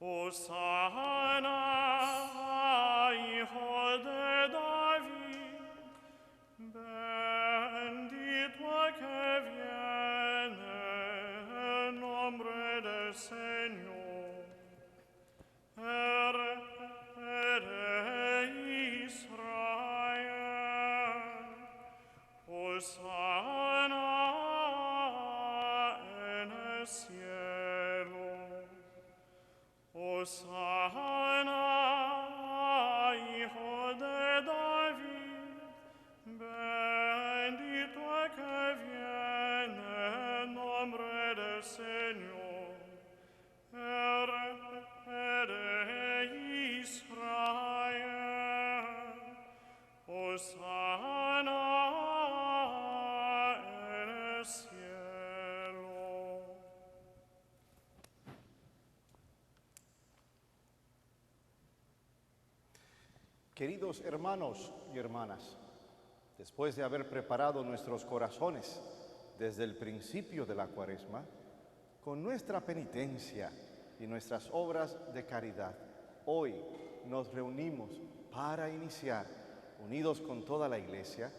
Hosana, hijo de David, bendito el que viene en nombre del Señor. Israel, Hosana en el cielo. Hosana, hijo de David, bendito el que viene en nombre del Señor. Israel, Hosana en el cielo. Queridos hermanos y hermanas, después de haber preparado nuestros corazones desde el principio de la Cuaresma, con nuestra penitencia y nuestras obras de caridad, hoy nos reunimos para iniciar, unidos con toda la Iglesia,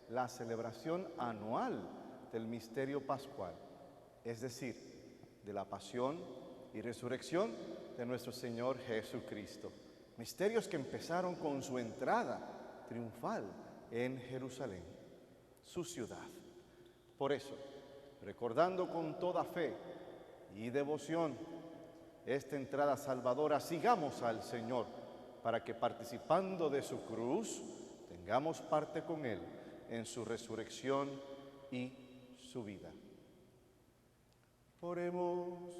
la celebración anual del misterio pascual, es decir, de la pasión y resurrección de nuestro Señor Jesucristo. Misterios que empezaron con su entrada triunfal en Jerusalén, su ciudad. Por eso, recordando con toda fe y devoción esta entrada salvadora, sigamos al Señor para que participando de su cruz tengamos parte con Él en su resurrección y su vida. Oremos.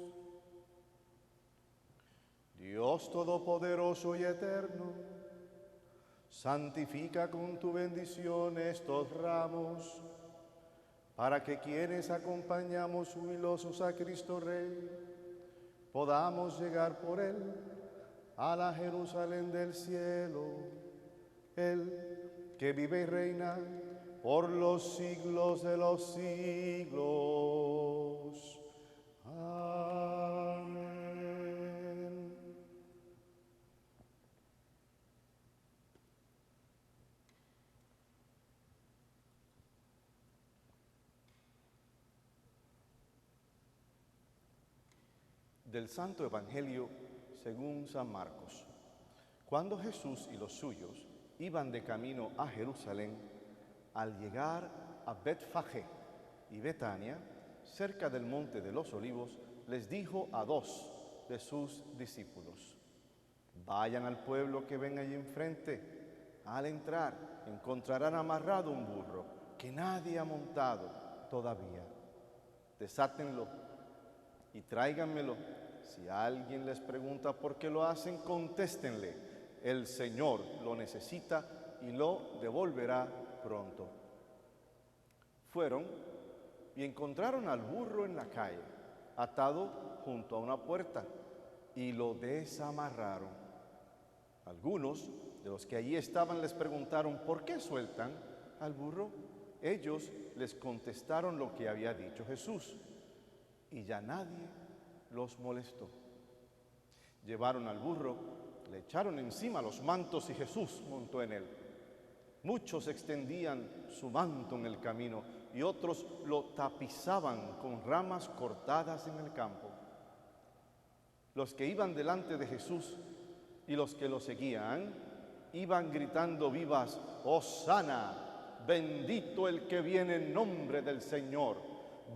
Dios Todopoderoso y Eterno, santifica con tu bendición estos ramos, para que quienes acompañamos jubilosos a Cristo Rey, podamos llegar por Él a la Jerusalén del cielo, Él que vive y reina por los siglos de los siglos. Amén. Del Santo Evangelio según San Marcos. Cuando Jesús y los suyos iban de camino a Jerusalén, al llegar a Betfagé y Betania, cerca del monte de los Olivos, les dijo a dos de sus discípulos: vayan al pueblo que ven allí enfrente. Al entrar encontrarán amarrado un burro que nadie ha montado todavía. Desátenlo y tráiganmelo. Si alguien les pregunta por qué lo hacen, contéstenle: el Señor lo necesita y lo devolverá pronto. Fueron y encontraron al burro en la calle, atado junto a una puerta, y lo desamarraron. Algunos de los que allí estaban les preguntaron: ¿por qué sueltan al burro? Ellos les contestaron lo que había dicho Jesús, y ya nadie los molestó. Llevaron al burro, le echaron encima los mantos y Jesús montó en él. Muchos extendían su manto en el camino y otros lo tapizaban con ramas cortadas en el campo. Los que iban delante de Jesús y los que lo seguían iban gritando vivas: ¡Hosana! Bendito el que viene en nombre del Señor.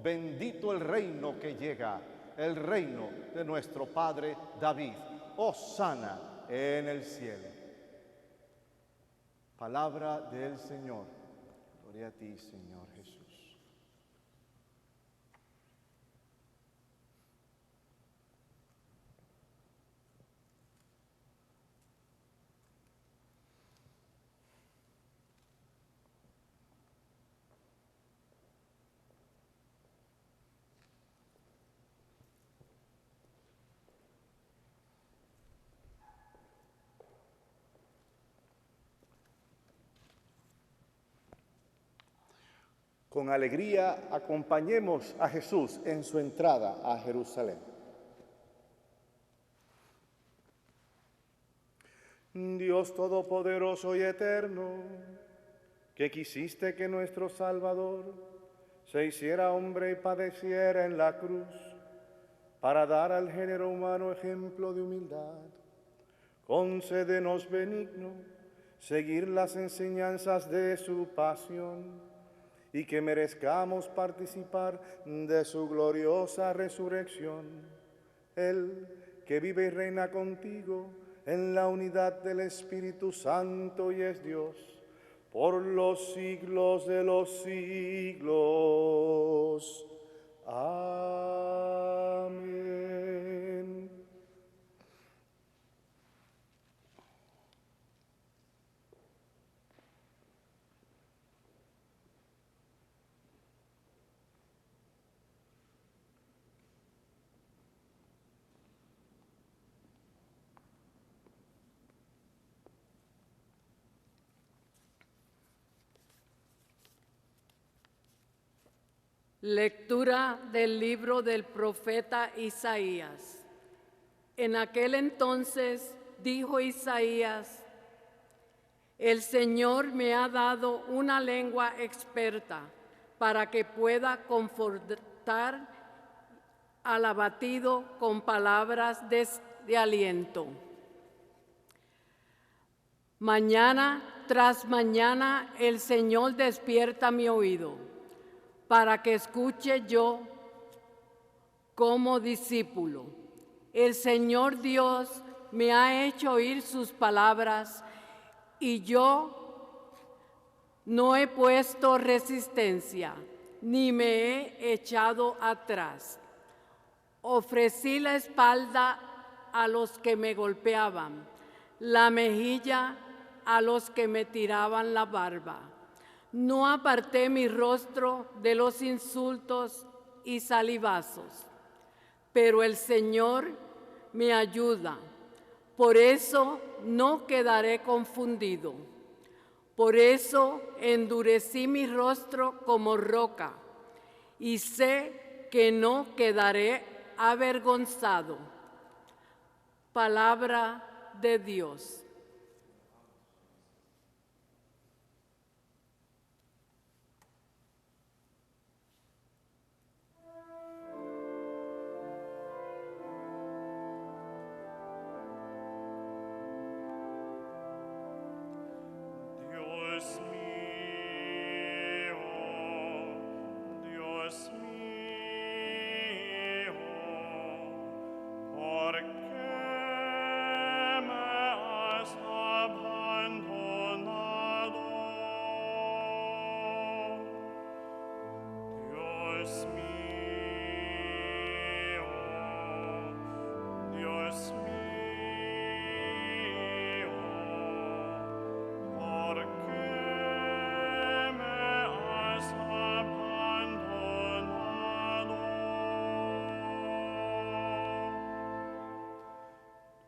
Bendito el reino que llega, el reino de nuestro Padre David. Hosana en el cielo. Palabra del Señor. Gloria a ti, Señor Jesús. Con alegría acompañemos a Jesús en su entrada a Jerusalén. Dios Todopoderoso y Eterno, que quisiste que nuestro Salvador se hiciera hombre y padeciera en la cruz, para dar al género humano ejemplo de humildad, concédenos benigno seguir las enseñanzas de su pasión y que merezcamos participar de su gloriosa resurrección. Él, que vive y reina contigo en la unidad del Espíritu Santo y es Dios, por los siglos de los siglos. Amén. Lectura del libro del profeta Isaías. En aquel entonces dijo Isaías: el Señor me ha dado una lengua experta para que pueda confortar al abatido con palabras de aliento. Mañana tras mañana el Señor despierta mi oído para que escuche yo como discípulo. El Señor Dios me ha hecho oír sus palabras y yo no he puesto resistencia, ni me he echado atrás. Ofrecí la espalda a los que me golpeaban, la mejilla a los que me tiraban la barba. No aparté mi rostro de los insultos y salivazos, pero el Señor me ayuda. Por eso no quedaré confundido. Por eso endurecí mi rostro como roca y sé que no quedaré avergonzado. Palabra de Dios. Dios mío, ¿por qué me has abandonado? Dios mío, Dios mío, ¿por qué me has abandonado?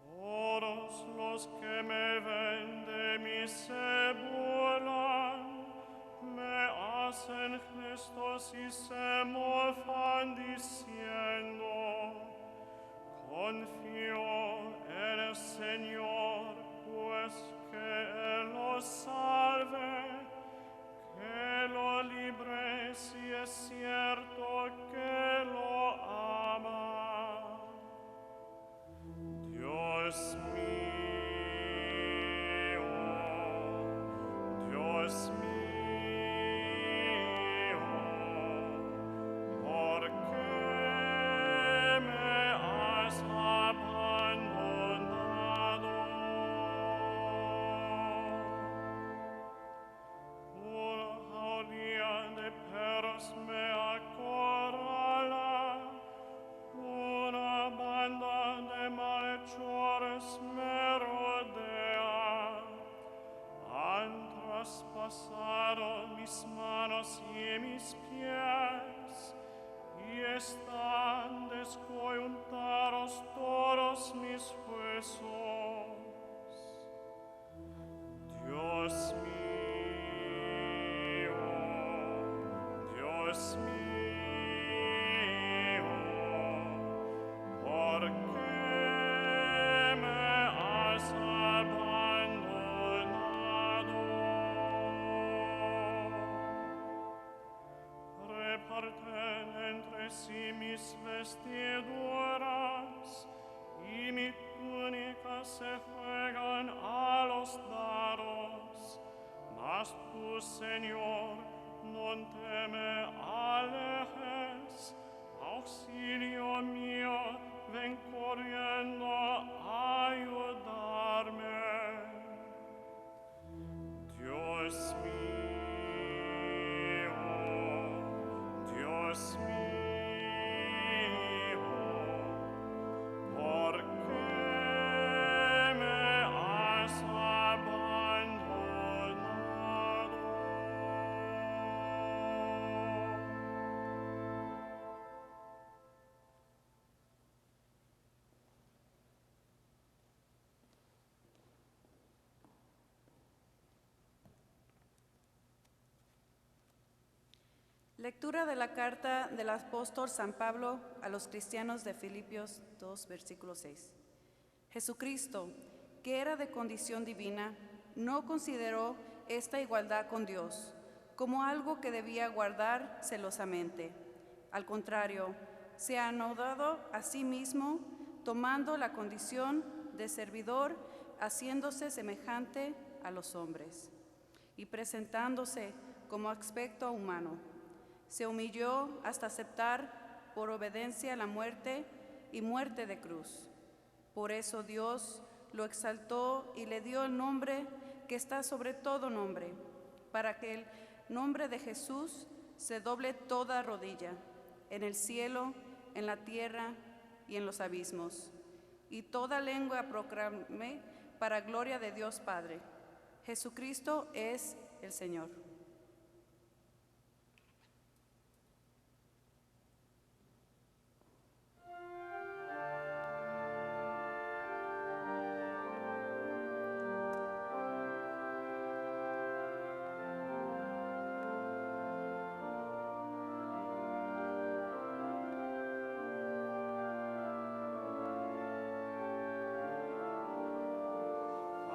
Todos los que me ven de mí se burlan, me hacen gestos y se mofan diciendo: confío en el Señor, pues que Él lo salve, que lo libre si es cierto que lo ama. Dios mío, Dios mío, ¿por qué me has abandonado? Una jauría de perros me acorrala, una banda de malhechores me rodea. Han traspasado mis manos y mis pies, y están descoyuntados todos mis huesos. Dios mío, Dios mío, ¿por qué me has abandonado? mis vestiduras y mi túnica se juegan a los dados, mas tú, Señor, non te me alejes, auxilio mío, ven corriendo a ayudarme. Dios mío, ¿por qué me has abandonado? Lectura de la carta del apóstol San Pablo a los cristianos de Filipios 2, versículo 6. Jesucristo, que era de condición divina, no consideró esta igualdad con Dios como algo que debía guardar celosamente. Al contrario, se ha anodado a sí mismo, tomando la condición de servidor, haciéndose semejante a los hombres, y presentándose como aspecto humano. Se humilló hasta aceptar por obediencia la muerte y muerte de cruz. Por eso Dios lo exaltó y le dio el nombre que está sobre todo nombre, para que el nombre de Jesús se doble toda rodilla, en el cielo, en la tierra y en los abismos, y toda lengua proclame para gloria de Dios Padre. Jesucristo es el Señor.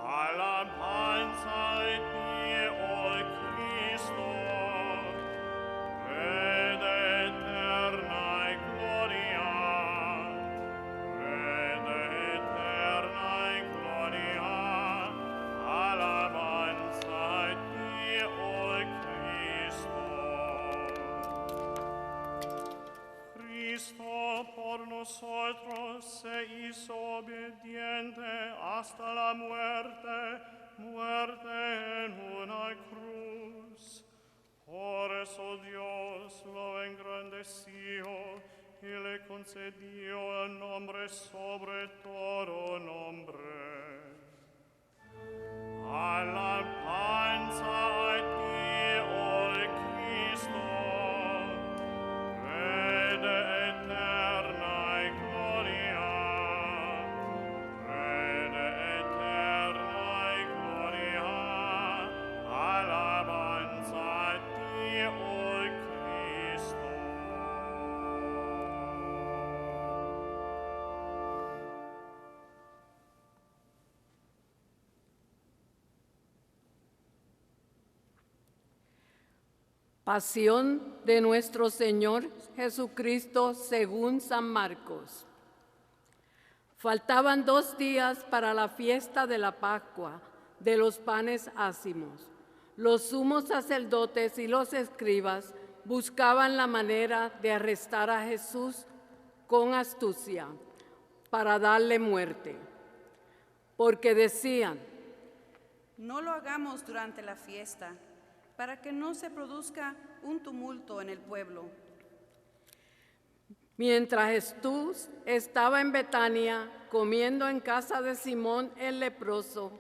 Alabanza a ti, oh Cristo, Rey de eterna gloria, Rey de eterna gloria. Alabanza a ti, oh Cristo. Cristo por nosotros se hizo obediente hasta la muerte en una cruz. Por eso Dios lo engrandeció y le concedió el nombre sobre todo nombre. Alabanza a ti, oh Cristo, Rey de eterna gloria, Rey de eterna gloria. Alabanza a ti, oh Cristo. Pasión de nuestro Señor Jesucristo según San Marcos. Faltaban 2 días para la fiesta de la Pascua de los panes ácimos. Los sumos sacerdotes y los escribas buscaban la manera de arrestar a Jesús con astucia para darle muerte, porque decían: No lo hagamos durante la fiesta, para que no se produzca un tumulto en el pueblo. Mientras Jesús estaba en Betania comiendo en casa de Simón el leproso,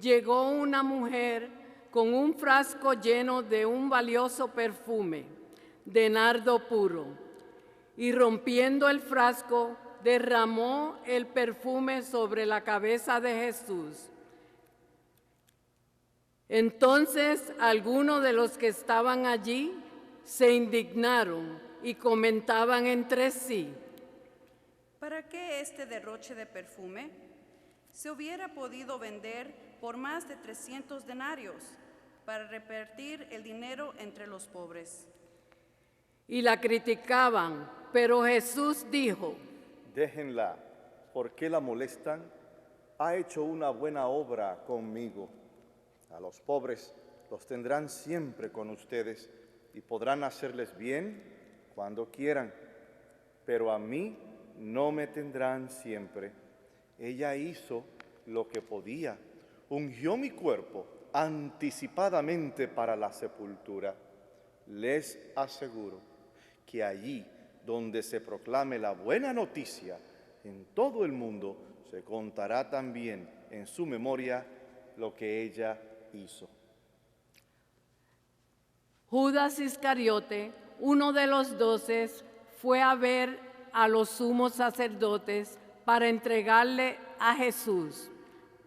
llegó una mujer con un frasco lleno de un valioso perfume de nardo puro, y rompiendo el frasco derramó el perfume sobre la cabeza de Jesús. Entonces algunos de los que estaban allí se indignaron y comentaban entre sí: ¿Para qué este derroche de perfume? Se hubiera podido vender por más de 300 denarios para repartir el dinero entre los pobres. y la criticaban, pero Jesús dijo: Déjenla, ¿por qué la molestan? Ha hecho una buena obra conmigo. A los pobres los tendrán siempre con ustedes y podrán hacerles bien cuando quieran, pero a mí no me tendrán siempre. Ella hizo lo que podía, ungió mi cuerpo anticipadamente para la sepultura. Les aseguro que allí donde se proclame la buena noticia en todo el mundo, se contará también en su memoria lo que ella hizo. Judas Iscariote, uno de los 12, fue a ver a los sumos sacerdotes para entregarle a Jesús.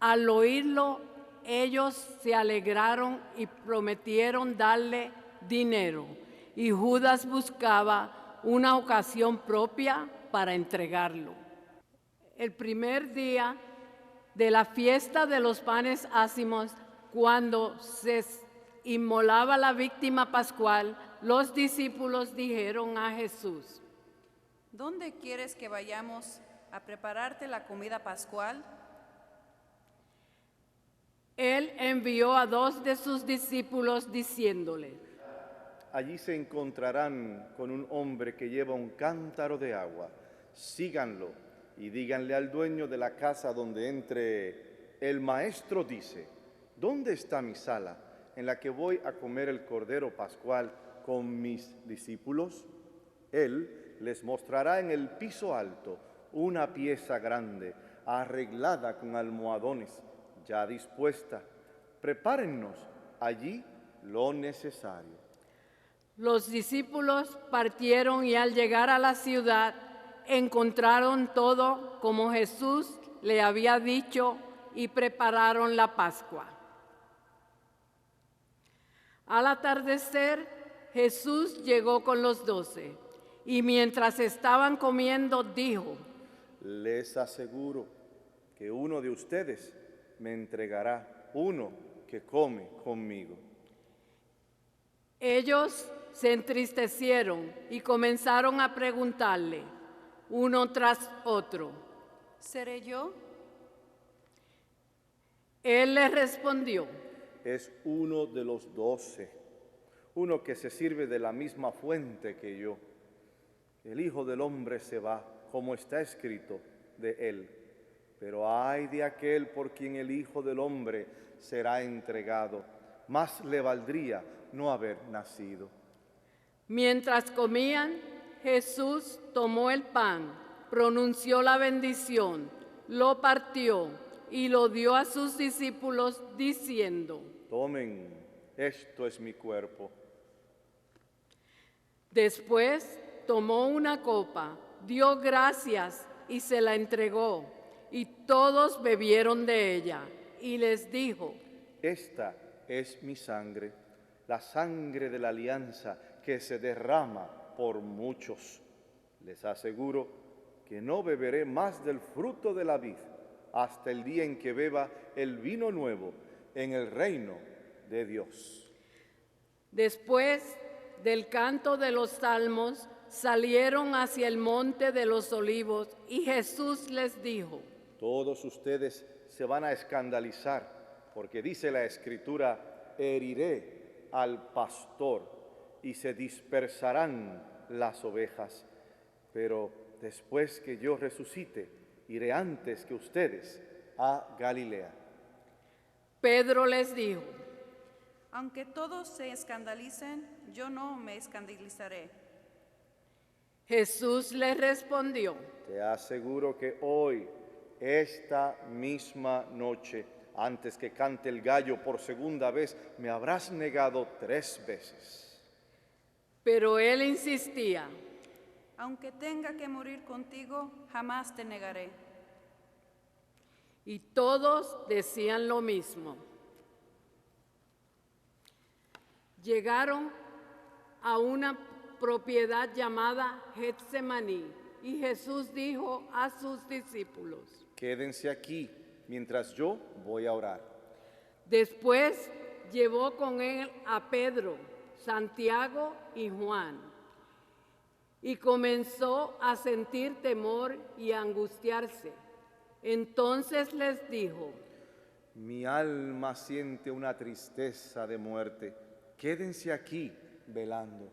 Al oírlo, ellos se alegraron y prometieron darle dinero, y Judas buscaba una ocasión propia para entregarlo. El primer día de la fiesta de los panes ácimos, cuando se inmolaba la víctima pascual, los discípulos dijeron a Jesús: ¿Dónde quieres que vayamos a prepararte la comida pascual? Él envió a 2 de sus discípulos diciéndole: Allí se encontrarán con un hombre que lleva un cántaro de agua. Síganlo y díganle al dueño de la casa donde entre: el maestro dice, ¿dónde está mi sala en la que voy a comer el cordero pascual con mis discípulos? Él les mostrará en el piso alto una pieza grande, arreglada con almohadones, ya dispuesta. Prepárennos allí lo necesario. Los discípulos partieron y al llegar a la ciudad encontraron todo como Jesús le había dicho y prepararon la Pascua. Al atardecer, Jesús llegó con los 12 y mientras estaban comiendo dijo: Les aseguro que uno de ustedes me entregará, uno que come conmigo. Ellos se entristecieron y comenzaron a preguntarle, uno tras otro: ¿Seré yo? Él les respondió: Es uno de los 12, uno que se sirve de la misma fuente que yo. El Hijo del Hombre se va, como está escrito de él, pero ay de aquel por quien el Hijo del Hombre será entregado. Más le valdría no haber nacido. Mientras comían, Jesús tomó el pan, pronunció la bendición, lo partió y lo dio a sus discípulos diciendo: Tomen, esto es mi cuerpo. Después tomó una copa, dio gracias y se la entregó, y todos bebieron de ella, y les dijo: Esta es mi sangre, la sangre de la alianza que se derrama por muchos. Les aseguro que no beberé más del fruto de la vid hasta el día en que beba el vino nuevo en el reino de Dios. Después del canto de los salmos, salieron hacia el monte de los olivos, y Jesús les dijo: Todos ustedes se van a escandalizar, porque dice la Escritura: heriré al pastor y se dispersarán las ovejas. Pero después que yo resucite, iré antes que ustedes a Galilea. Pedro les dijo: Aunque todos se escandalicen, yo no me escandalizaré. Jesús les respondió: Te aseguro que hoy, esta misma noche, antes que cante el gallo por segunda vez, me habrás negado 3 veces. Pero él insistía: Aunque tenga que morir contigo, jamás te negaré. Y todos decían lo mismo. Llegaron a una propiedad llamada Getsemaní, y Jesús dijo a sus discípulos: Quédense aquí mientras yo voy a orar. Después llevó con él a Pedro, Santiago y Juan, y comenzó a sentir temor y a angustiarse. Entonces les dijo: Mi alma siente una tristeza de muerte. Quédense aquí velando.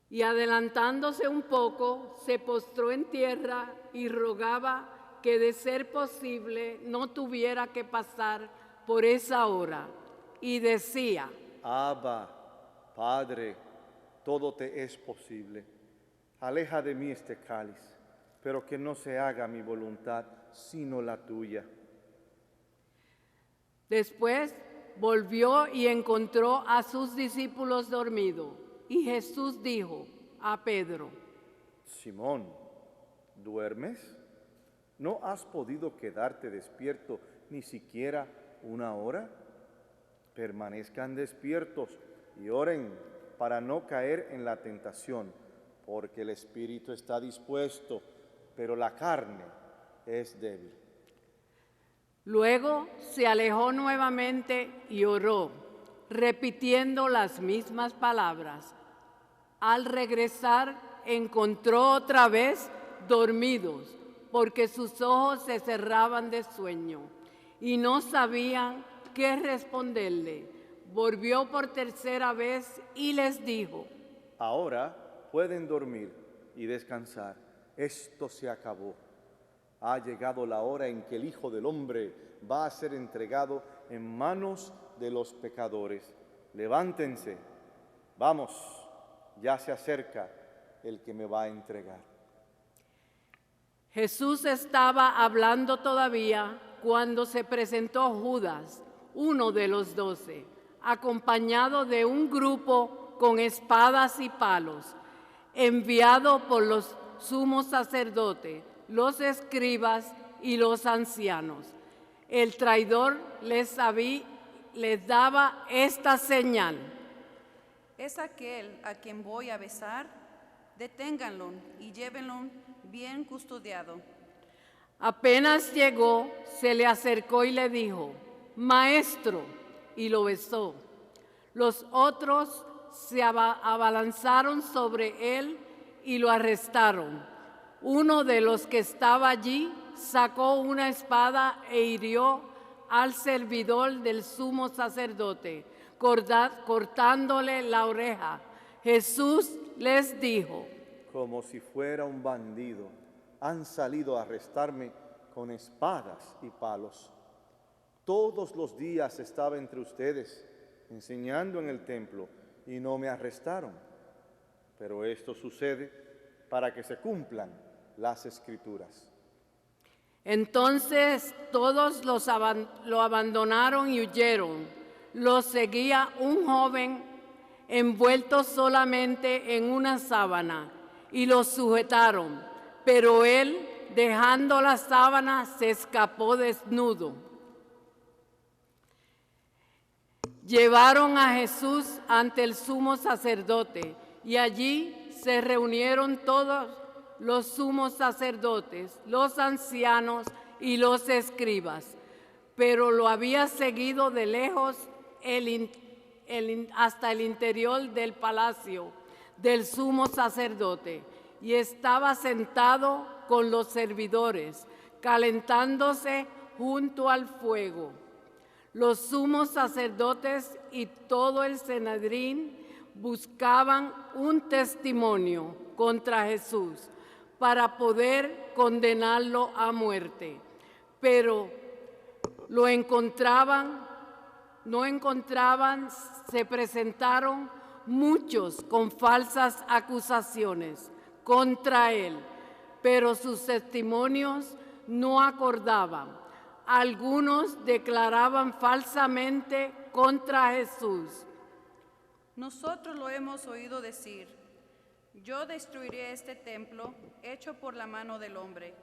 Y adelantándose un poco, se postró en tierra y rogaba que de ser posible no tuviera que pasar por esa hora. Y decía: Abba, Padre, todo te es posible. Aleja de mí este cáliz, pero que no se haga mi voluntad, sino la tuya. Después volvió y encontró a sus discípulos dormidos. Y Jesús dijo a Pedro: Simón, ¿duermes? ¿No has podido quedarte despierto ni siquiera una hora? Permanezcan despiertos y oren para no caer en la tentación, porque el espíritu está dispuesto, pero la carne es débil. Luego se alejó nuevamente y oró, repitiendo las mismas palabras. Al regresar, encontró otra vez dormidos, porque sus ojos se cerraban de sueño y no sabían qué responderle. Volvió por tercera vez y les dijo: Ahora pueden dormir y descansar. Esto se acabó. Ha llegado la hora en que el Hijo del Hombre va a ser entregado en manos de los pecadores. Levántense, vamos, ya se acerca el que me va a entregar. Jesús estaba hablando todavía cuando se presentó Judas, uno de los 12, acompañado de un grupo con espadas y palos, enviado por los sumos sacerdotes, los escribas y los ancianos. El traidor les daba esta señal: Es aquel a quien voy a besar, deténganlo y llévenlo bien custodiado. Apenas llegó, se le acercó y le dijo: Maestro, y lo besó. Los otros se abalanzaron sobre él y lo arrestaron. Uno de los que estaba allí sacó una espada e hirió al servidor del sumo sacerdote, cortándole la oreja. Jesús les dijo: Como si fuera un bandido, han salido a arrestarme con espadas y palos. Todos los días estaba entre ustedes, enseñando en el templo, y no me arrestaron. Pero esto sucede para que se cumplan las Escrituras. Entonces todos lo abandonaron y huyeron. Lo seguía un joven envuelto solamente en una sábana y lo sujetaron, pero él, dejando la sábana, se escapó desnudo. Llevaron a Jesús ante el sumo sacerdote y allí se reunieron todos los sumos sacerdotes, los ancianos y los escribas, pero lo había seguido de lejos hasta el interior del palacio del sumo sacerdote y estaba sentado con los servidores, calentándose junto al fuego. Los sumos sacerdotes y todo el Sanedrín buscaban un testimonio contra Jesús para poder condenarlo a muerte, pero no encontraban, se presentaron muchos con falsas acusaciones contra él, pero sus testimonios no acordaban. Algunos declaraban falsamente contra Jesús: Nosotros lo hemos oído decir: yo destruiré este templo hecho por la mano del hombre,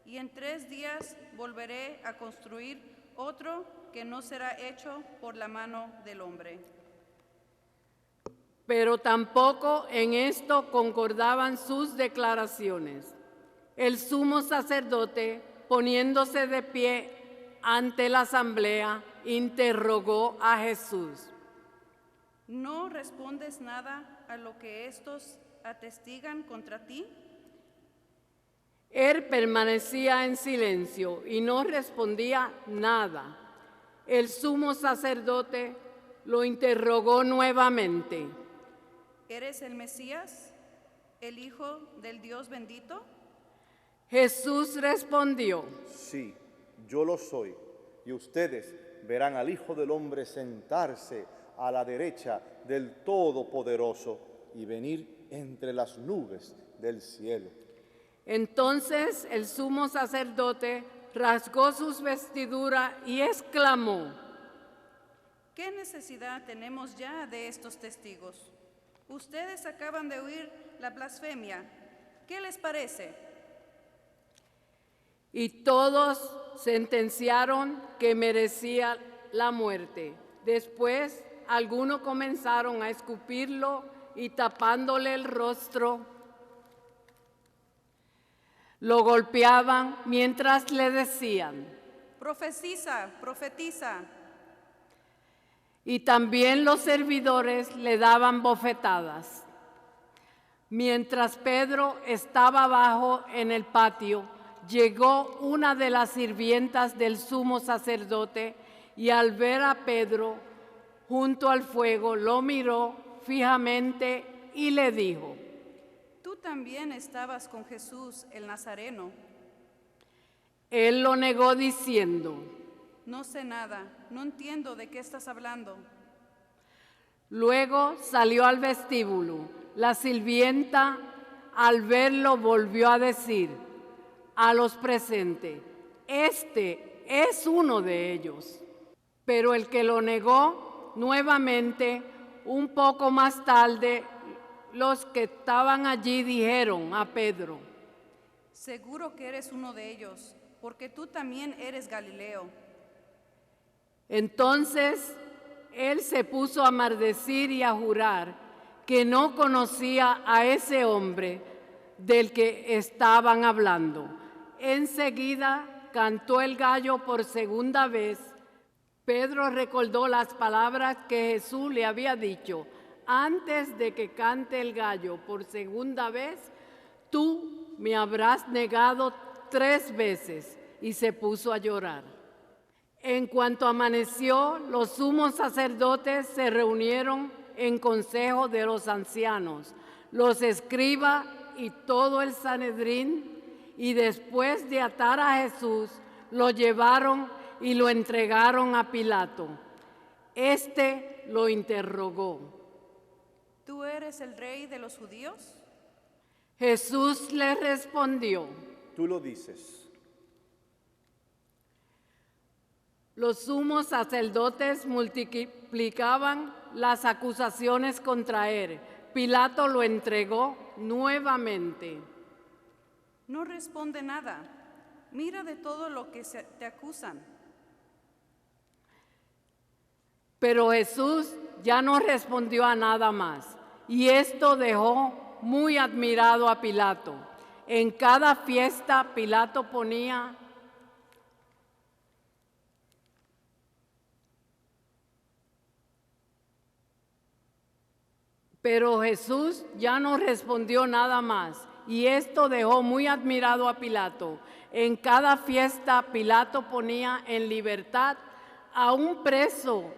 y en 3 días volveré a construir otro que no será hecho por la mano del hombre. Pero tampoco en esto concordaban sus declaraciones. El sumo sacerdote, poniéndose de pie ante la asamblea, interrogó a Jesús: ¿No respondes nada a lo que estos atestigan contra ti? Él permanecía en silencio y no respondía nada. El sumo sacerdote lo interrogó nuevamente. ¿Eres el Mesías, el Hijo del Dios bendito? Jesús respondió: Sí, yo lo soy, y ustedes verán al Hijo del Hombre sentarse a la derecha del Todopoderoso y venir entre las nubes del cielo. Entonces el sumo sacerdote rasgó sus vestiduras y exclamó: ¿Qué necesidad tenemos ya de estos testigos? Ustedes acaban de oír la blasfemia. ¿Qué les parece? Y todos sentenciaron que merecía la muerte. Después, algunos comenzaron a escupirlo y tapándole el rostro, lo golpeaban mientras le decían: Profetiza, profetiza. Y también los servidores le daban bofetadas. Mientras Pedro estaba abajo en el patio, llegó una de las sirvientas del sumo sacerdote y al ver a Pedro junto al fuego, lo miró fijamente y le dijo: Tú también estabas con Jesús el Nazareno. Él lo negó diciendo: No sé nada, no entiendo de qué estás hablando. Luego salió al vestíbulo. La sirvienta, al verlo, volvió a decir a los presentes: Este es uno de ellos. Pero el que lo negó nuevamente, un poco más tarde, los que estaban allí dijeron a Pedro: Seguro que eres uno de ellos, porque tú también eres Galileo. Entonces él se puso a maldecir y a jurar que no conocía a ese hombre del que estaban hablando. Enseguida cantó el gallo por segunda vez. Pedro recordó las palabras que Jesús le había dicho: antes de que cante el gallo por segunda vez, tú me habrás negado 3 veces. Y se puso a llorar. En cuanto amaneció, los sumos sacerdotes se reunieron en consejo de los ancianos, los escribas y todo el Sanedrín, y después de atar a Jesús, lo llevaron y lo entregaron a Pilato. Este lo interrogó: ¿Tú eres el rey de los judíos? Jesús le respondió: Tú lo dices. Los sumos sacerdotes multiplicaban las acusaciones contra él. Pilato lo entregó nuevamente. No responde nada. Mira de todo lo que te acusan. Pero Jesús ya no respondió a nada más, y esto dejó muy admirado a Pilato. En cada fiesta Pilato ponía Pero Jesús ya no respondió nada más, y esto dejó muy admirado a Pilato. En cada fiesta Pilato ponía en libertad a un preso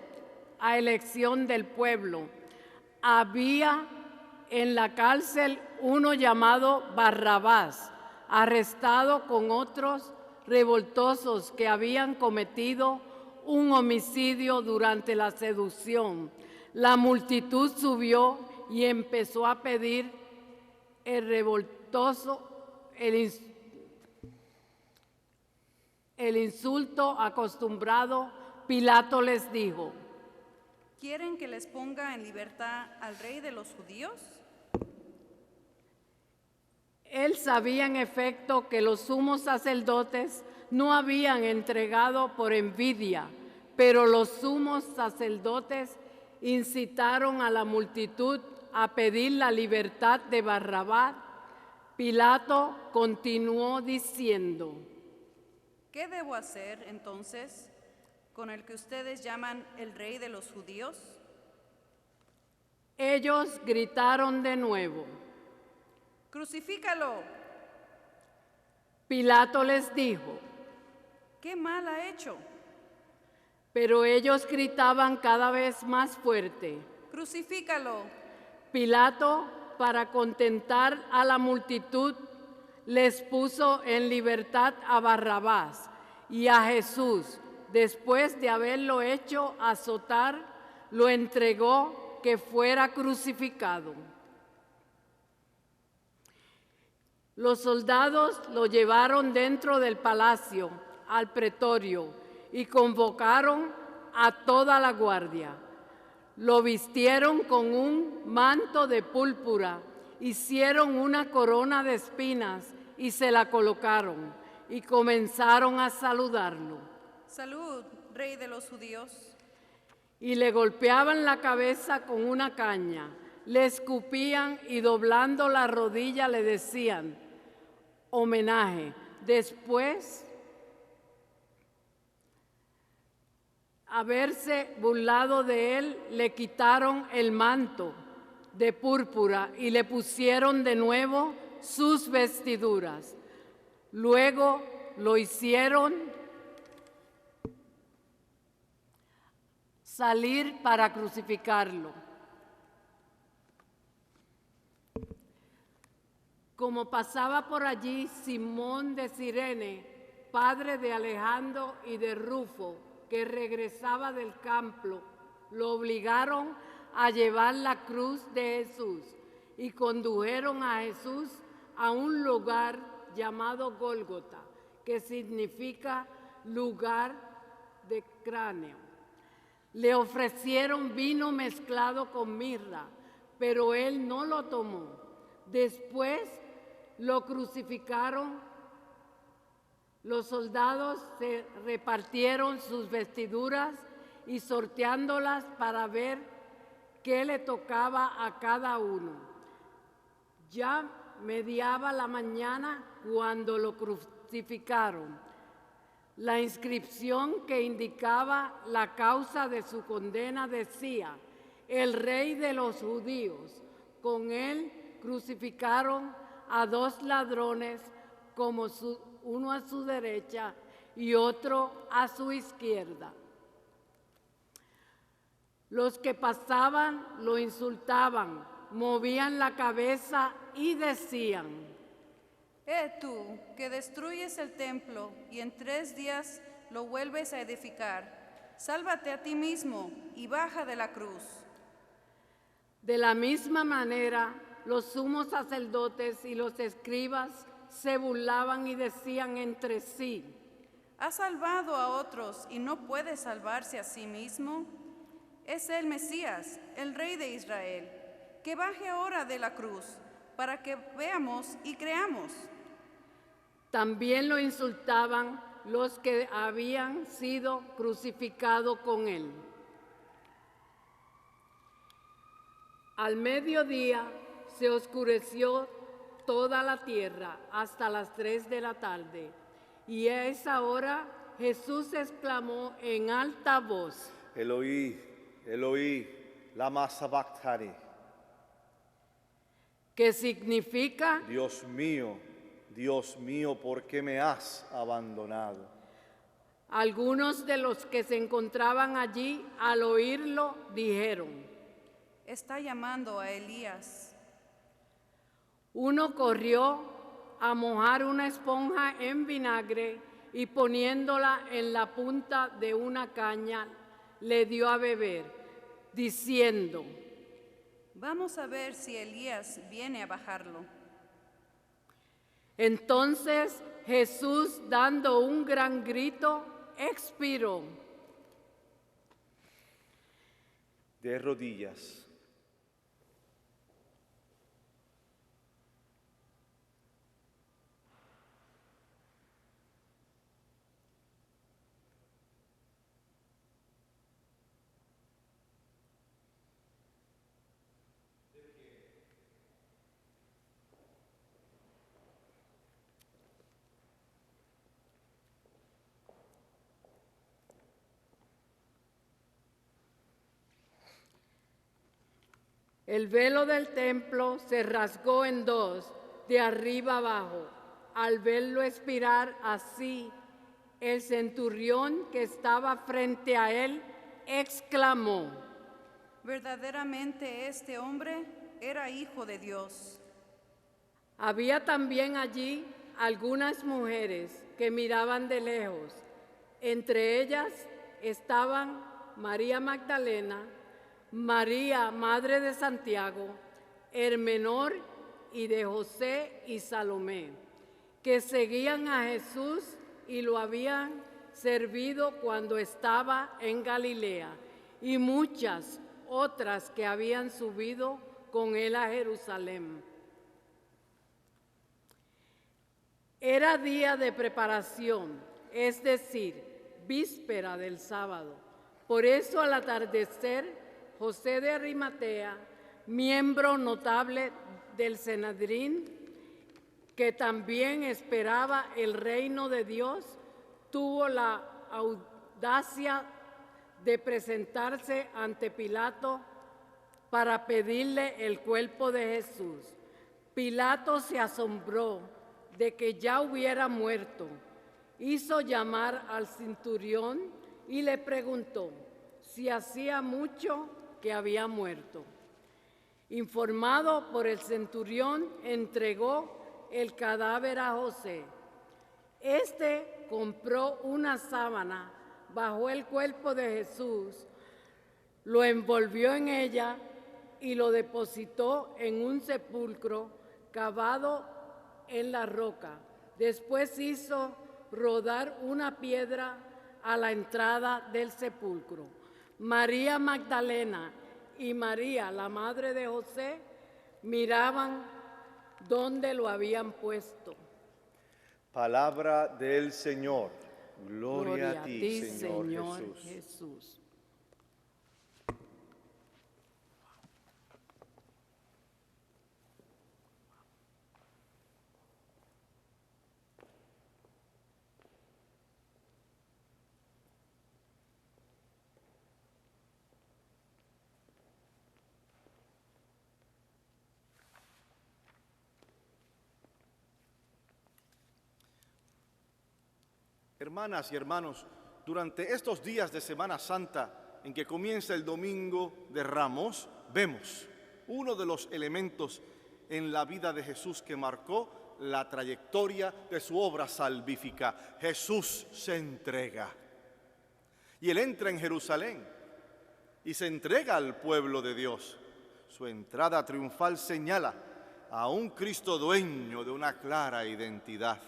a elección del pueblo. Había en la cárcel uno llamado Barrabás, arrestado con otros revoltosos que habían cometido un homicidio durante la seducción. La multitud subió y empezó a pedir el revoltoso, el insulto acostumbrado. Pilato les dijo: ¿Quieren que les ponga en libertad al rey de los judíos? Él sabía en efecto que los sumos sacerdotes no habían entregado por envidia, pero los sumos sacerdotes incitaron a la multitud a pedir la libertad de Barrabás. Pilato continuó diciendo: ¿Qué debo hacer entonces con el que ustedes llaman el rey de los judíos? Ellos gritaron de nuevo: crucifícalo. Pilato les dijo, ¿Qué mal ha hecho? pero ellos gritaban cada vez más fuerte. Crucifícalo. Pilato, para contentar a la multitud, les puso en libertad a Barrabás y a Jesús, después de haberlo hecho azotar, lo entregó que fuera crucificado. Los soldados lo llevaron dentro del palacio, al pretorio, y convocaron a toda la guardia. Lo vistieron con un manto de púrpura, hicieron una corona de espinas y se la colocaron, y comenzaron a saludarlo. Salud, Rey de los judíos. Y le golpeaban la cabeza con una caña, le escupían y doblando la rodilla le decían, homenaje. Después, haberse burlado de él, le quitaron el manto de púrpura y le pusieron de nuevo sus vestiduras. Luego lo hicieron salir para crucificarlo. Como pasaba por allí Simón de Cirene, padre de Alejandro y de Rufo, que regresaba del campo, lo obligaron a llevar la cruz de Jesús y condujeron a Jesús a un lugar llamado Gólgota, que significa lugar de cráneo. Le ofrecieron vino mezclado con mirra, pero él no lo tomó. Después lo crucificaron. Los soldados se repartieron sus vestiduras y sorteándolas para ver qué le tocaba a cada uno. Ya mediaba la mañana cuando lo crucificaron. La inscripción que indicaba la causa de su condena decía, el Rey de los judíos. Con él crucificaron a dos ladrones, como uno a su derecha y otro a su izquierda. Los que pasaban lo insultaban, movían la cabeza y decían, Tú, que destruyes el templo y en 3 días lo vuelves a edificar, sálvate a ti mismo y baja de la cruz. de la misma manera, los sumos sacerdotes y los escribas se burlaban y decían entre sí, ¿Ha salvado a otros y no puede salvarse a sí mismo? Es el Mesías, el Rey de Israel, que baje ahora de la cruz, para que veamos y creamos. También lo insultaban los que habían sido crucificados con él. Al mediodía se oscureció toda la tierra hasta las 3 de la tarde, y a esa hora Jesús exclamó en alta voz, Eloí, Eloí, lama sabachthani. que significa, Dios mío, ¿por qué me has abandonado? algunos de los que se encontraban allí al oírlo dijeron, Está llamando a Elías. uno corrió a mojar una esponja en vinagre y poniéndola en la punta de una caña, le dio a beber, diciendo, Vamos a ver si Elías viene a bajarlo. entonces Jesús, dando un gran grito, expiró. De rodillas. El velo del templo se rasgó en dos de arriba abajo. Al verlo expirar así, el centurión que estaba frente a él exclamó: verdaderamente este hombre era hijo de Dios. Había también allí algunas mujeres que miraban de lejos. Entre ellas estaban María Magdalena, María, madre de Santiago, Hermenor y de José y Salomé, que seguían a Jesús y lo habían servido cuando estaba en Galilea, y muchas otras que habían subido con él a Jerusalén. Era día de preparación, es decir, víspera del sábado. Por eso al atardecer, José de Arimatea, miembro notable del Sanedrín, que también esperaba el reino de Dios, tuvo la audacia de presentarse ante Pilato para pedirle el cuerpo de Jesús. Pilato se asombró de que ya hubiera muerto. Hizo llamar al centurión y le preguntó si hacía mucho que había muerto. Informado por el centurión, entregó el cadáver a José. Este compró una sábana, bajó el cuerpo de Jesús, lo envolvió en ella y lo depositó en un sepulcro cavado en la roca. Después hizo rodar una piedra a la entrada del sepulcro. María Magdalena y María, la madre de José, miraban dónde lo habían puesto. Palabra del Señor. Gloria a ti, Señor Jesús. Jesús. Hermanas y hermanos, durante estos días de Semana Santa, en que comienza el Domingo de Ramos, vemos uno de los elementos en la vida de Jesús que marcó la trayectoria de su obra salvífica. Jesús se entrega. Y Él entra en Jerusalén y se entrega al pueblo de Dios. Su entrada triunfal señala a un Cristo dueño de una clara identidad.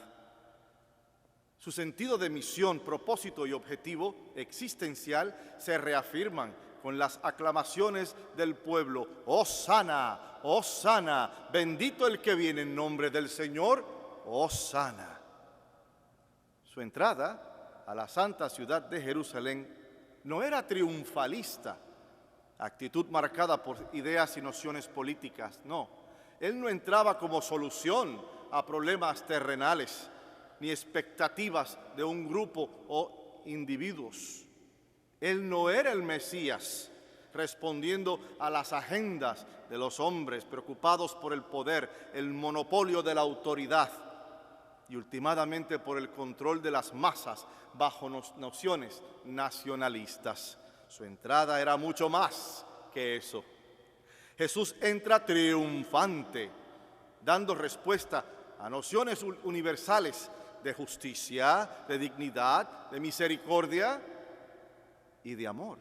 Su sentido de misión, propósito y objetivo existencial se reafirman con las aclamaciones del pueblo. ¡Hosana! ¡Hosana! Bendito el que viene en nombre del Señor. ¡Hosana! Su entrada a la santa ciudad de Jerusalén no era triunfalista, actitud marcada por ideas y nociones políticas. No, Él no entraba como solución a problemas terrenales ni expectativas de un grupo o individuos. Él no era el Mesías respondiendo a las agendas de los hombres preocupados por el poder, el monopolio de la autoridad y últimamente por el control de las masas bajo nociones nacionalistas. Su entrada era mucho más que eso. Jesús entra triunfante, dando respuesta a nociones universales de justicia, de dignidad, de misericordia y de amor.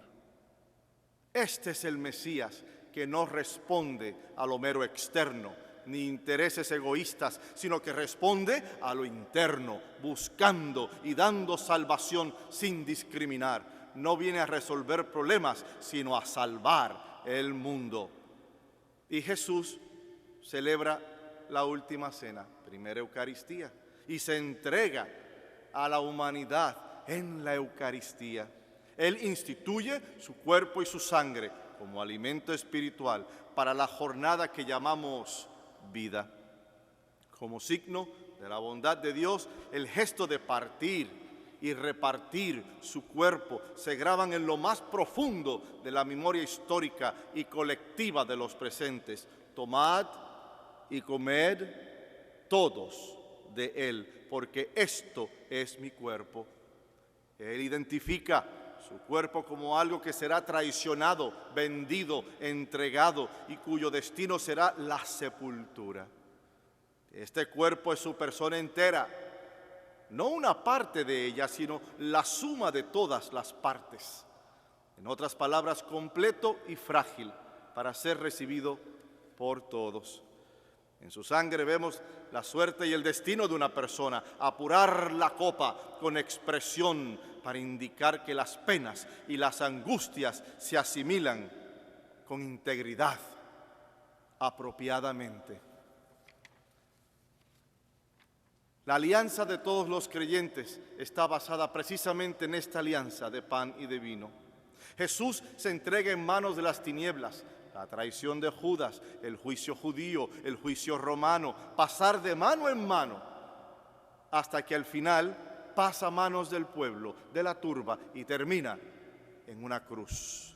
Este es el Mesías que no responde a lo mero externo, ni intereses egoístas, sino que responde a lo interno, buscando y dando salvación sin discriminar. No viene a resolver problemas, sino a salvar el mundo. Y Jesús celebra la última cena, primera Eucaristía, y se entrega a la humanidad en la Eucaristía. Él instituye su cuerpo y su sangre como alimento espiritual para la jornada que llamamos vida. Como signo de la bondad de Dios, el gesto de partir y repartir su cuerpo se graban en lo más profundo de la memoria histórica y colectiva de los presentes. Tomad y comed, todos de él, porque esto es mi cuerpo. Él identifica su cuerpo como algo que será traicionado, vendido, entregado y cuyo destino será la sepultura. Este cuerpo es su persona entera, no una parte de ella, sino la suma de todas las partes. En otras palabras, completo y frágil para ser recibido por todos. En su sangre vemos la suerte y el destino de una persona, apurar la copa con expresión para indicar que las penas y las angustias se asimilan con integridad, apropiadamente. La alianza de todos los creyentes está basada precisamente en esta alianza de pan y de vino. Jesús se entrega en manos de las tinieblas, la traición de Judas, el juicio judío, el juicio romano, pasar de mano en mano, hasta que al final pasa a manos del pueblo, de la turba, y termina en una cruz.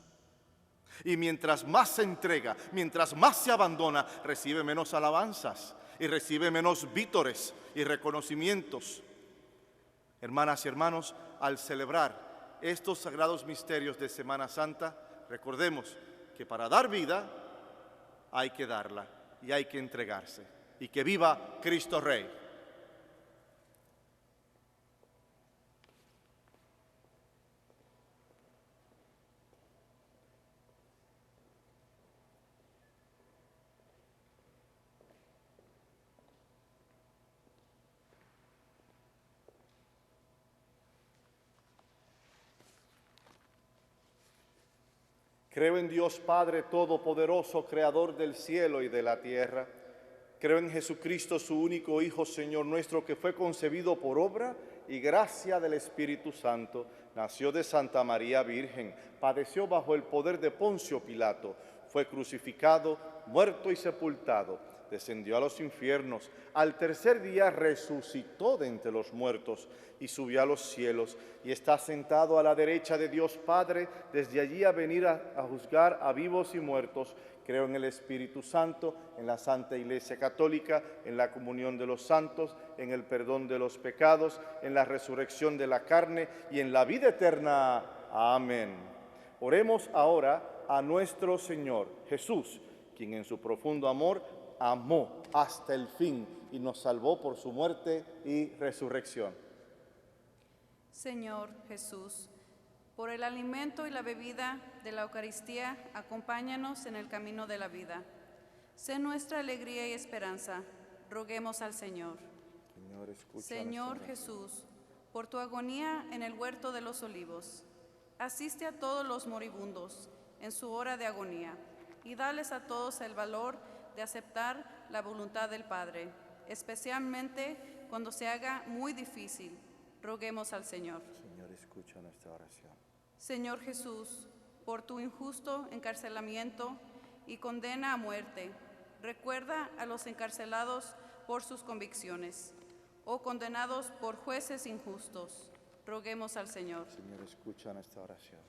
Y mientras más se entrega, mientras más se abandona, recibe menos alabanzas y recibe menos vítores y reconocimientos. Hermanas y hermanos, al celebrar estos sagrados misterios de Semana Santa, recordemos que para dar vida hay que darla y hay que entregarse. Y que viva Cristo Rey. Creo en Dios Padre Todopoderoso, Creador del cielo y de la tierra. Creo en Jesucristo, su único Hijo, Señor nuestro, que fue concebido por obra y gracia del Espíritu Santo. Nació de Santa María Virgen, padeció bajo el poder de Poncio Pilato, fue crucificado, muerto y sepultado. Descendió a los infiernos, al tercer día resucitó de entre los muertos y subió a los cielos y está sentado a la derecha de Dios Padre, desde allí a venir a juzgar a vivos y muertos. Creo en el Espíritu Santo, en la Santa Iglesia Católica, en la comunión de los santos, en el perdón de los pecados, en la resurrección de la carne y en la vida eterna. Amén. Oremos ahora a nuestro Señor Jesús, quien en su profundo amor amó hasta el fin y nos salvó por su muerte y resurrección. Señor Jesús, por el alimento y la bebida de la Eucaristía, acompáñanos en el camino de la vida. Sé nuestra alegría y esperanza. Roguemos al Señor. Señor Jesús, por tu agonía en el huerto de los olivos, asiste a todos los moribundos en su hora de agonía y dales a todos el valor de aceptar la voluntad del Padre, especialmente cuando se haga muy difícil. Roguemos al Señor. Señor, escucha nuestra oración. Señor Jesús, por tu injusto encarcelamiento y condena a muerte, recuerda a los encarcelados por sus convicciones o condenados por jueces injustos. Roguemos al Señor. Señor, escucha nuestra oración.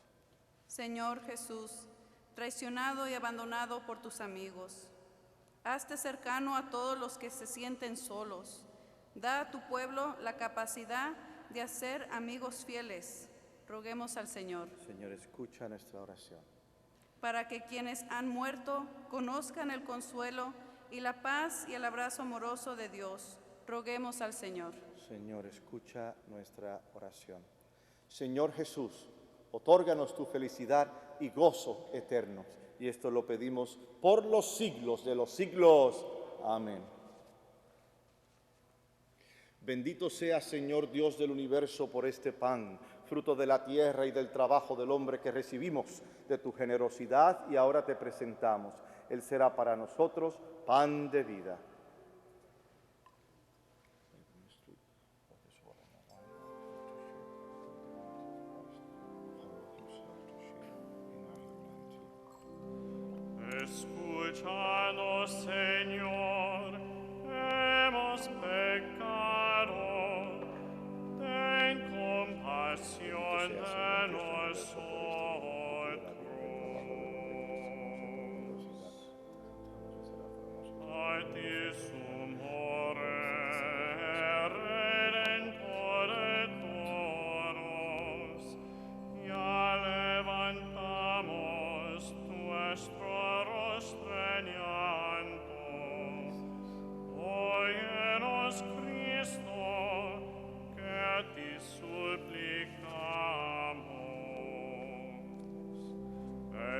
Señor Jesús, traicionado y abandonado por tus amigos, hazte cercano a todos los que se sienten solos. Da a tu pueblo la capacidad de hacer amigos fieles. Roguemos al Señor. Señor, escucha nuestra oración. Para que quienes han muerto conozcan el consuelo y la paz y el abrazo amoroso de Dios. Roguemos al Señor. Señor, escucha nuestra oración. Señor Jesús, otórganos tu felicidad y gozo eternos. Y esto lo pedimos por los siglos de los siglos. Amén. Bendito sea, Señor Dios del universo, por este pan, fruto de la tierra y del trabajo del hombre que recibimos de tu generosidad y ahora te presentamos. Él será para nosotros pan de vida. Escúchanos, Señor, hemos pecado, ten compasión de nosotros. A ti sumo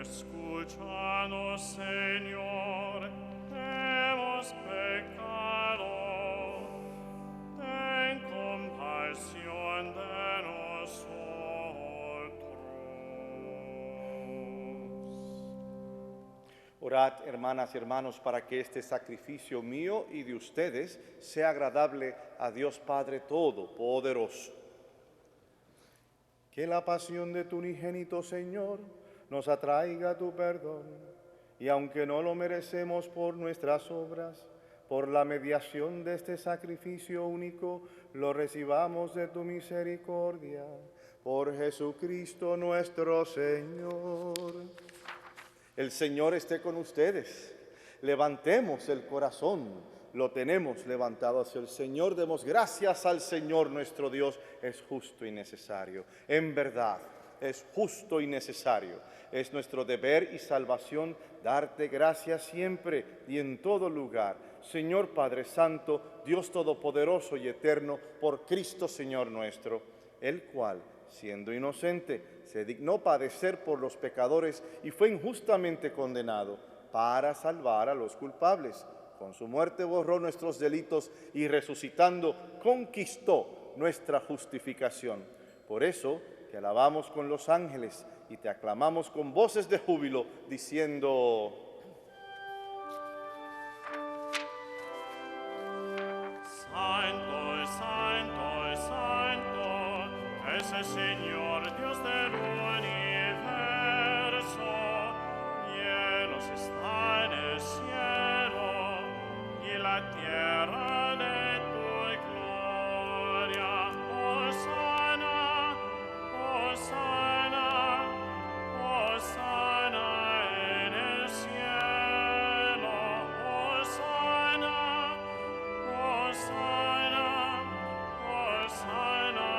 Escúchanos, Señor, hemos pecado. Ten compasión de nosotros. Orad, hermanas y hermanos, para que este sacrificio mío y de ustedes sea agradable a Dios Padre Todopoderoso. Que la pasión de tu unigénito Señor nos atraiga a tu perdón, y aunque no lo merecemos por nuestras obras, por la mediación de este sacrificio único, lo recibamos de tu misericordia. Por Jesucristo nuestro Señor. El Señor esté con ustedes. Levantemos el corazón. Lo tenemos levantado hacia el Señor. Demos gracias al Señor nuestro Dios. Es justo y necesario. En verdad, es justo y necesario. Es nuestro deber y salvación darte gracias siempre y en todo lugar. Señor Padre Santo, Dios Todopoderoso y Eterno, por Cristo Señor nuestro, el cual, siendo inocente, se dignó padecer por los pecadores y fue injustamente condenado para salvar a los culpables. Con su muerte borró nuestros delitos y resucitando conquistó nuestra justificación. Por eso te alabamos con los ángeles y te aclamamos con voces de júbilo, diciendo: Santo, santo, santo, es el Señor Dios del universo. Cielos están en el cielo y la tierra de tu gloria. Hosana, hosana, hosana en el cielo. Hosana, hosana, hosana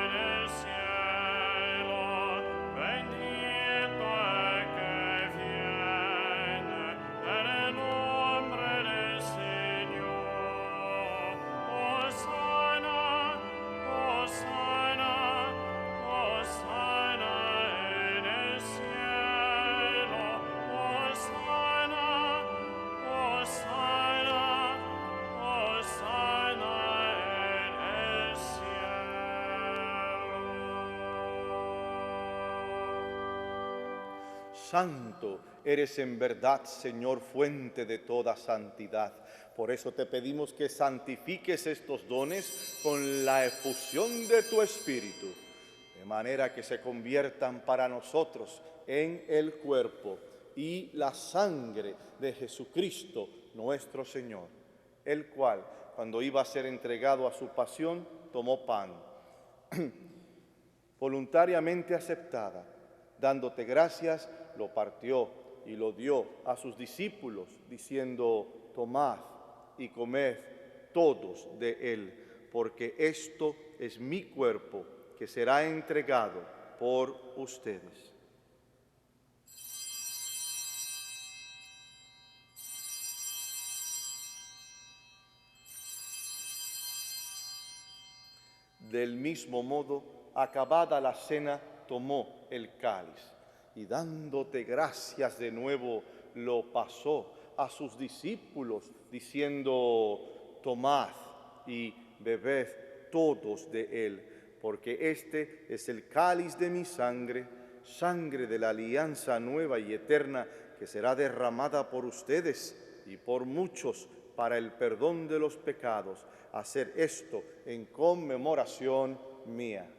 en el cielo. Bendito el que viene en el nombre del Señor. Hosana, hosana, hosana en el cielo. Hosana, hosana, hosana en el cielo. Santo eres en verdad, Señor, fuente de toda santidad. Por eso te pedimos que santifiques estos dones con la efusión de tu Espíritu, de manera que se conviertan para nosotros en el cuerpo y la sangre de Jesucristo nuestro Señor, el cual, cuando iba a ser entregado a su pasión, tomó pan, voluntariamente aceptada, dándote gracias, lo partió y lo dio a sus discípulos, diciendo: tomad y comed todos de él, porque esto es mi cuerpo, que será entregado por ustedes. Del mismo modo, acabada la cena, tomó el cáliz y dándote gracias de nuevo, lo pasó a sus discípulos, diciendo: tomad y bebed todos de él, porque este es el cáliz de mi sangre, sangre de la alianza nueva y eterna, que será derramada por ustedes y por muchos para el perdón de los pecados. Hacer esto en conmemoración mía.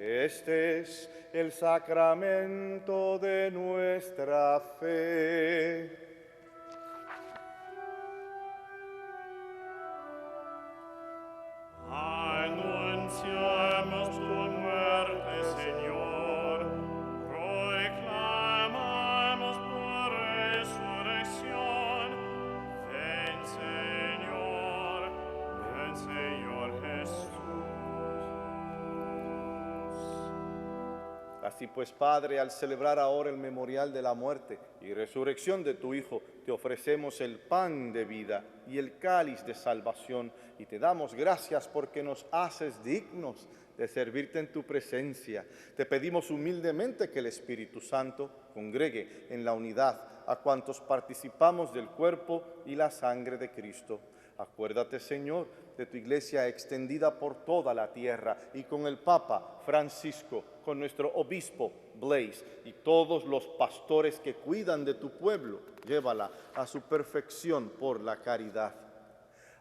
Este es el sacramento de nuestra fe. Anunciamos tu muerte, Señor. Proclamamos tu resurrección. Ven, Señor Jesús. La Así pues, Padre, al celebrar ahora el memorial de la muerte y resurrección de tu Hijo, te ofrecemos el pan de vida y el cáliz de salvación, y te damos gracias porque nos haces dignos de servirte en tu presencia. Te pedimos humildemente que el Espíritu Santo congregue en la unidad a cuantos participamos del cuerpo y la sangre de Cristo. Acuérdate, Señor, de tu iglesia extendida por toda la tierra, y con el Papa Francisco, con nuestro obispo Blaise y todos los pastores que cuidan de tu pueblo. Llévala a su perfección por la caridad.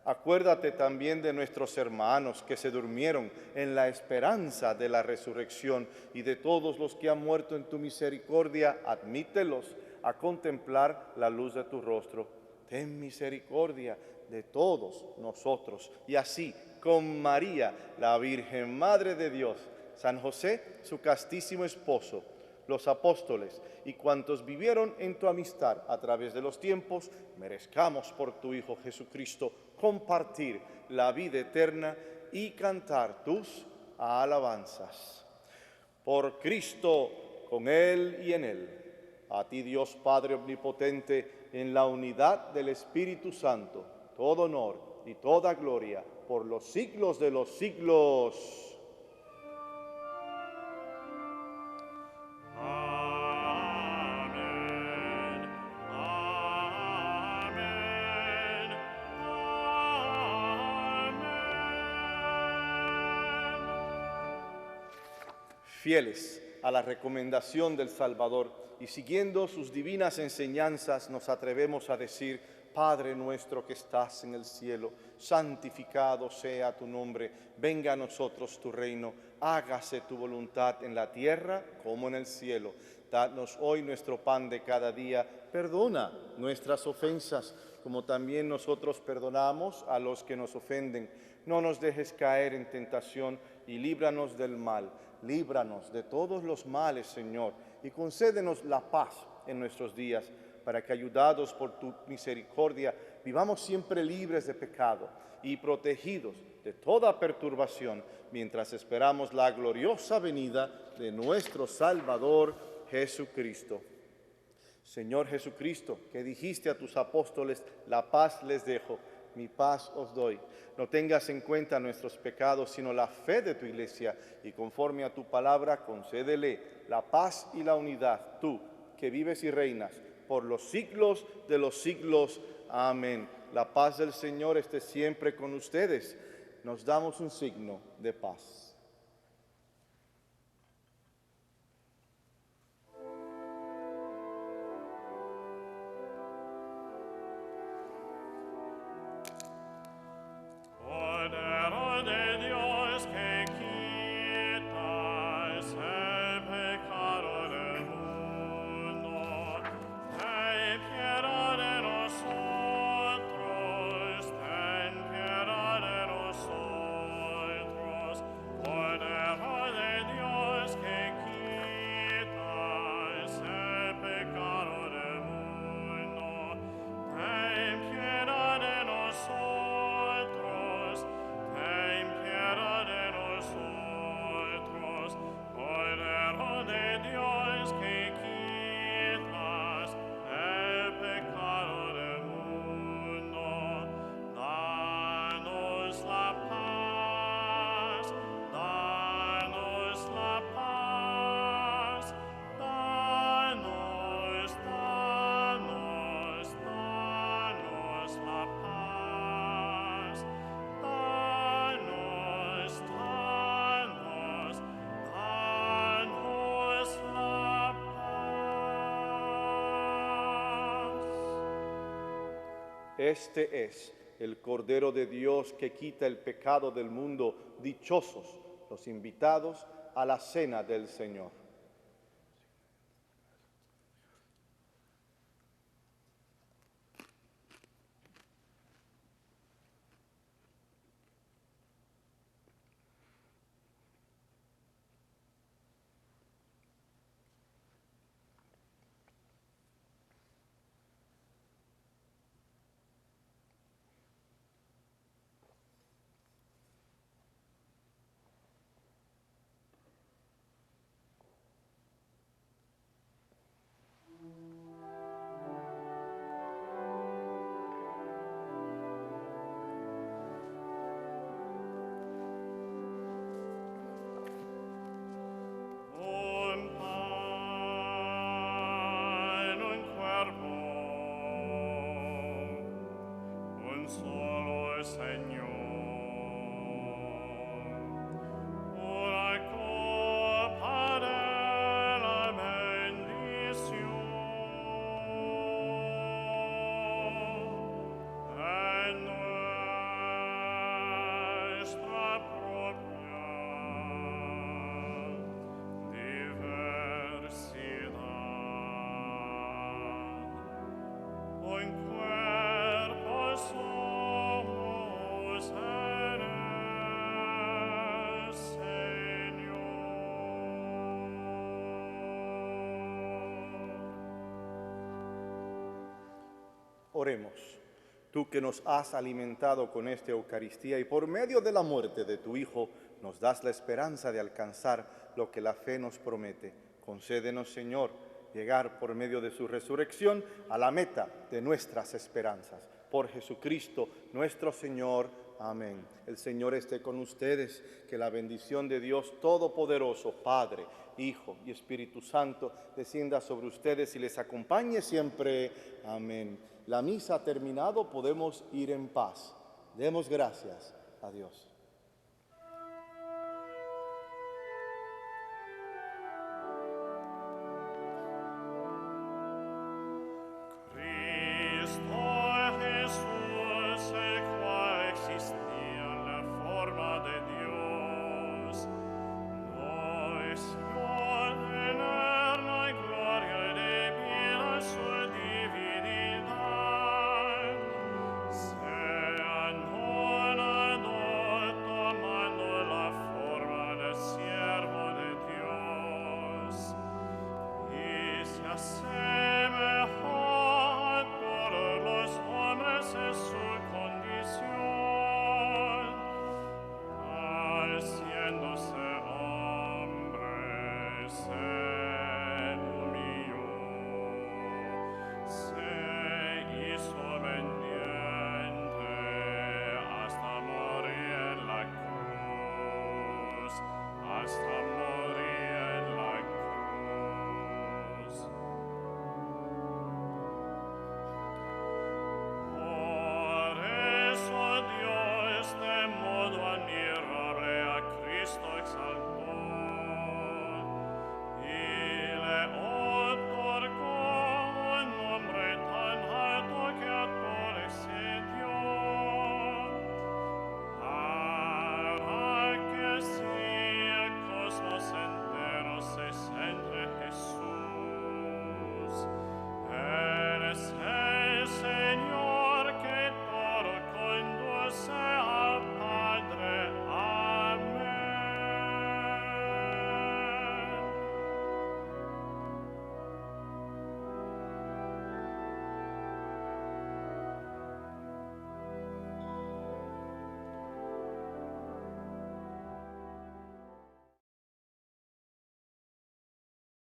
Acuérdate también de nuestros hermanos que se durmieron en la esperanza de la resurrección, y de todos los que han muerto en tu misericordia, admítelos a contemplar la luz de tu rostro. Ten misericordia de todos nosotros, y así con María, la Virgen Madre de Dios, San José, su castísimo esposo, los apóstoles y cuantos vivieron en tu amistad a través de los tiempos, merezcamos por tu Hijo Jesucristo compartir la vida eterna y cantar tus alabanzas. Por Cristo, con Él y en Él, a ti Dios Padre Omnipotente, en la unidad del Espíritu Santo, todo honor y toda gloria por los siglos de los siglos. Amén. Amén. Amén. Fieles a la recomendación del Salvador y siguiendo sus divinas enseñanzas, nos atrevemos a decir: Padre nuestro que estás en el cielo, santificado sea tu nombre, venga a nosotros tu reino, hágase tu voluntad en la tierra como en el cielo. Danos hoy nuestro pan de cada día, perdona nuestras ofensas, como también nosotros perdonamos a los que nos ofenden. No nos dejes caer en tentación y líbranos del mal. Líbranos de todos los males, Señor, y concédenos la paz en nuestros días, para que, ayudados por tu misericordia, vivamos siempre libres de pecado y protegidos de toda perturbación, mientras esperamos la gloriosa venida de nuestro Salvador Jesucristo. Señor Jesucristo, que dijiste a tus apóstoles: la paz les dejo, mi paz os doy. No tengas en cuenta nuestros pecados, sino la fe de tu iglesia, y conforme a tu palabra, concédele la paz y la unidad, tú, que vives y reinas por los siglos de los siglos. Amén. La paz del Señor esté siempre con ustedes. Nos damos un signo de paz. Cordero de Dios que quitas el pecado del mundo, ten piedad de nosotros, ten piedad de nosotros. Cordero de Dios que quitas el pecado del mundo, ten piedad de nosotros, ten piedad de nosotros. Cordero de Dios que quitas el pecado del mundo, danos la paz, danos la paz, danos, danos, danos la paz, danos, danos, danos la paz. Este es el Cordero de Dios que quita el pecado del mundo. Dichosos los invitados a la cena del Señor. Oremos. Tú que nos has alimentado con esta Eucaristía y por medio de la muerte de tu Hijo nos das la esperanza de alcanzar lo que la fe nos promete. Concédenos, Señor, llegar por medio de su resurrección a la meta de nuestras esperanzas. Por Jesucristo nuestro Señor. Amén. El Señor esté con ustedes, que la bendición de Dios Todopoderoso, Padre, Hijo y Espíritu Santo, descienda sobre ustedes y les acompañe siempre. Amén. La misa ha terminado, podemos ir en paz. Demos gracias a Dios. Haciéndose hombre,